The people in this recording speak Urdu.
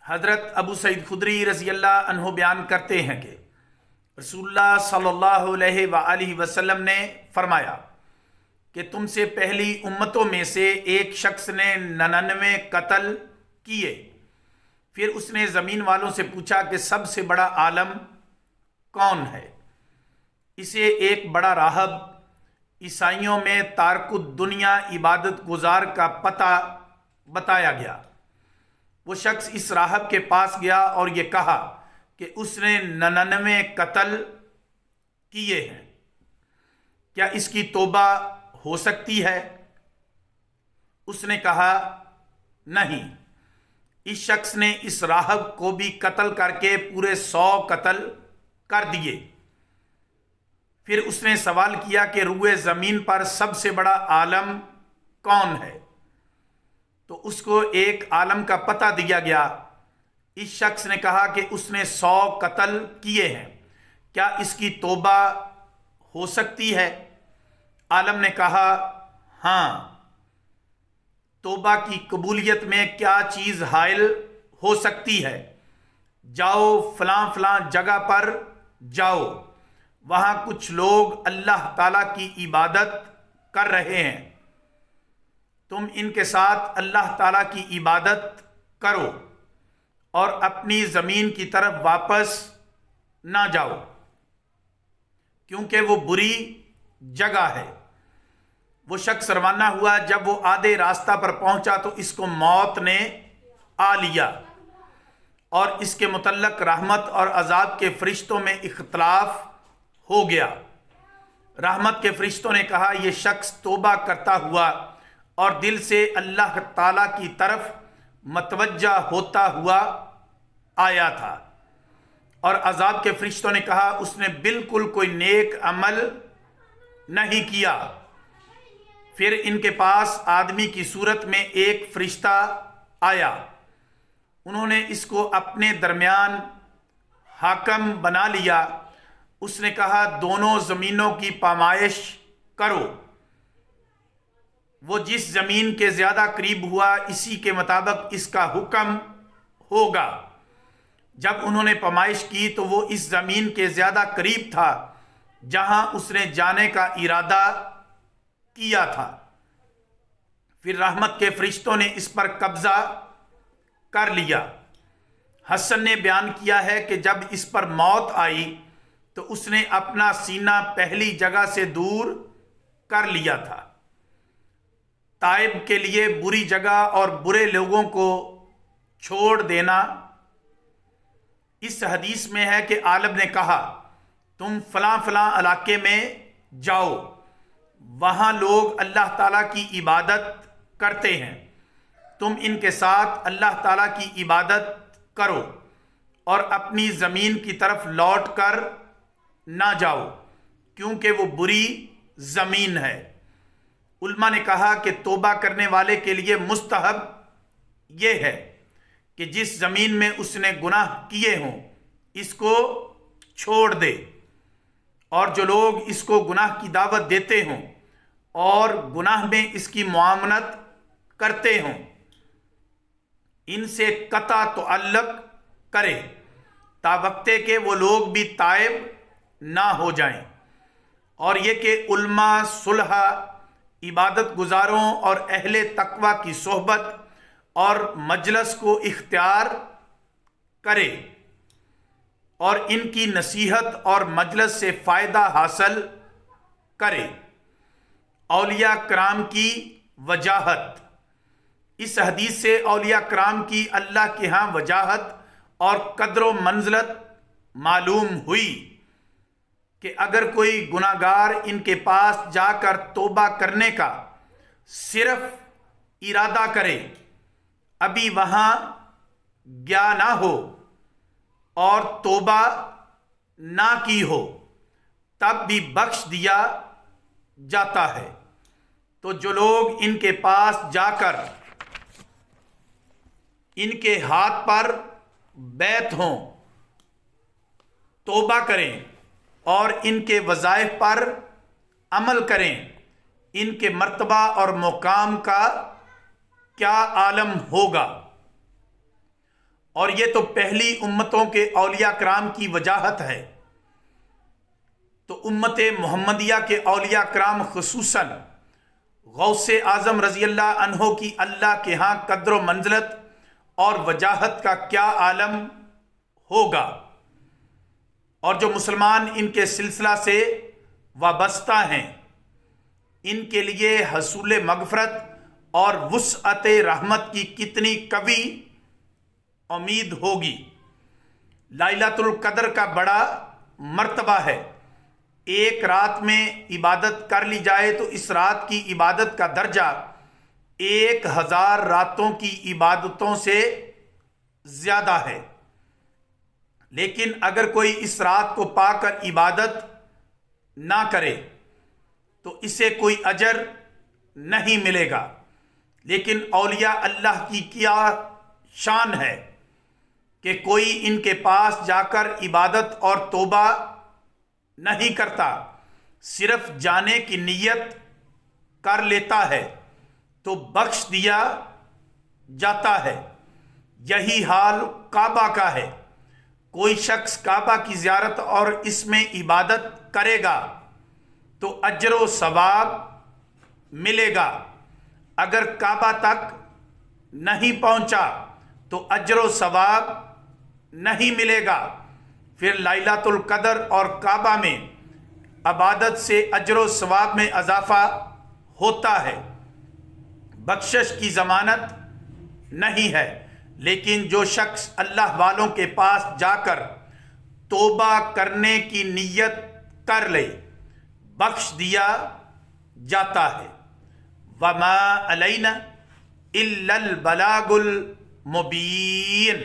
حضرت ابو سعید خدری رضی اللہ عنہ بیان کرتے ہیں کہ رسول اللہ صلی اللہ علیہ وآلہ وسلم نے فرمایا کہ تم سے پہلی امتوں میں سے ایک شخص نے 99 قتل کیے۔ پھر اس نے زمین والوں سے پوچھا کہ سب سے بڑا عالم کون ہے؟ اسے ایک بڑا راہب، عیسائیوں میں تارک الدنیا عبادت گزار کا پتہ بتایا گیا۔ وہ شخص اس راہب کے پاس گیا اور یہ کہا کہ اس نے 99 قتل کیے ہیں، کیا اس کی توبہ ہو سکتی ہے؟ اس نے کہا نہیں۔ اس شخص نے اس راہب کو بھی قتل کر کے پورے 100 قتل کر دیے۔ پھر اس نے سوال کیا کہ روئے زمین پر سب سے بڑا عالم کون ہے؟ تو اس کو ایک عالم کا پتہ دیا گیا۔ اس شخص نے کہا کہ اس نے 100 قتل کیے ہیں، کیا اس کی توبہ ہو سکتی ہے؟ عالم نے کہا ہاں۔ توبہ کی قبولیت میں کیا چیز حائل ہو سکتی ہے؟ جاؤ فلاں فلاں جگہ پر جاؤ، وہاں کچھ لوگ اللہ تعالیٰ کی عبادت کر رہے ہیں، تم ان کے ساتھ اللہ تعالیٰ کی عبادت کرو اور اپنی زمین کی طرف واپس نہ جاؤ، کیونکہ وہ بری جگہ ہے۔ وہ شخص روانہ ہوا۔ جب وہ آدھے راستہ پر پہنچا تو اس کو موت نے آ لیا اور اس کے متعلق رحمت اور عذاب کے فرشتوں میں اختلاف ہو گیا۔ رحمت کے فرشتوں نے کہا یہ شخص توبہ کرتا ہوا اور دل سے اللہ تعالیٰ کی طرف متوجہ ہوتا ہوا آیا تھا، اور عذاب کے فرشتوں نے کہا اس نے بالکل کوئی نیک عمل نہیں کیا۔ پھر ان کے پاس آدمی کی صورت میں ایک فرشتہ آیا۔ انہوں نے اس کو اپنے درمیان حاکم بنا لیا۔ اس نے کہا دونوں زمینوں کی پامائش کرو، وہ جس زمین کے زیادہ قریب ہوا اسی کے مطابق اس کا حکم ہوگا۔ جب انہوں نے پامائش کی تو وہ اس زمین کے زیادہ قریب تھا جہاں اس نے جانے کا ارادہ کیا تھا۔ پھر رحمت کے فرشتوں نے اس پر قبضہ کر لیا۔ حسن نے بیان کیا ہے کہ جب اس پر موت آئی تو اس نے اپنا سینہ پہلی جگہ سے دور کر لیا تھا۔ تائب کے لیے بری جگہ اور برے لوگوں کو چھوڑ دینا۔ اس حدیث میں ہے کہ عالم نے کہا تم فلاں فلاں علاقے میں جاؤ، وہاں لوگ اللہ تعالیٰ کی عبادت کرتے ہیں، تم ان کے ساتھ اللہ تعالیٰ کی عبادت کرو اور اپنی زمین کی طرف لوٹ کر نہ جاؤ، کیونکہ وہ بری زمین ہے۔ علماء نے کہا کہ توبہ کرنے والے کے لیے مستحب یہ ہے کہ جس زمین میں اس نے گناہ کیے ہوں اس کو چھوڑ دے، اور جو لوگ اس کو گناہ کی دعوت دیتے ہوں اور گناہ میں اس کی معاونت کرتے ہوں ان سے قطع تعلق کرے، تا وقتے کہ وہ لوگ بھی تائب نہ ہو جائیں۔ اور یہ کہ علماء، صلح، عبادت گزاروں اور اہل تقوی کی صحبت اور مجلس کو اختیار کرے اور ان کی نصیحت اور مجلس سے فائدہ حاصل کرے۔ اولیاء کرام کی وجاہت۔ اس حدیث سے اولیاء کرام کی اللہ کے ہاں وجاہت اور قدر و منزلت معلوم ہوئی کہ اگر کوئی گناہگار ان کے پاس جا کر توبہ کرنے کا صرف ارادہ کرے، ابھی وہاں گیا نہ ہو اور توبہ نہ کی ہو، تب بھی بخش دیا جاتا ہے۔ تو جو لوگ ان کے پاس جا کر ان کے ہاتھ پر بیعت ہوں، توبہ کریں اور ان کے وظائف پر عمل کریں، ان کے مرتبہ اور مقام کا کیا عالم ہوگا۔ اور یہ تو پہلی امتوں کے اولیاء کرام کی وجاہت ہے۔ تو امت محمدیہ کے اولیاء کرام خصوصاً غوث اعظم رضی اللہ عنہ کی اللہ کے ہاں قدر و منزلت اور وجاہت کا کیا عالم ہوگا، اور جو مسلمان ان کے سلسلہ سے وابستہ ہیں ان کے لیے حصول مغفرت اور وسعت رحمت کی کتنی قوی امید ہوگی۔ لیلۃ القدر کا بڑا مرتبہ ہے۔ ایک رات میں عبادت کر لی جائے تو اس رات کی عبادت کا درجہ 1000 راتوں کی عبادتوں سے زیادہ ہے۔ لیکن اگر کوئی اس رات کو پا کر عبادت نہ کرے تو اسے کوئی اجر نہیں ملے گا۔ لیکن اولیاء اللہ کی کیا شان ہے کہ کوئی ان کے پاس جا کر عبادت اور توبہ نہیں کرتا، صرف جانے کی نیت کر لیتا ہے تو بخش دیا جاتا ہے۔ یہی حال کعبہ کا ہے۔ کوئی شخص کعبہ کی زیارت اور اس میں عبادت کرے گا تو اجر و ثواب ملے گا۔ اگر کعبہ تک نہیں پہنچا تو اجر و ثواب نہیں ملے گا۔ پھر لیلۃ القدر اور کعبہ میں عبادت سے اجر و ثواب میں اضافہ ہوتا ہے۔ بخشش کی ضمانت نہیں ہے، لیکن جو شخص اللہ والوں کے پاس جا کر توبہ کرنے کی نیت کر لے بخش دیا جاتا ہے۔ وَمَا عَلَيْنَا إِلَّا الْبَلَاغُ الْمُبِينُ۔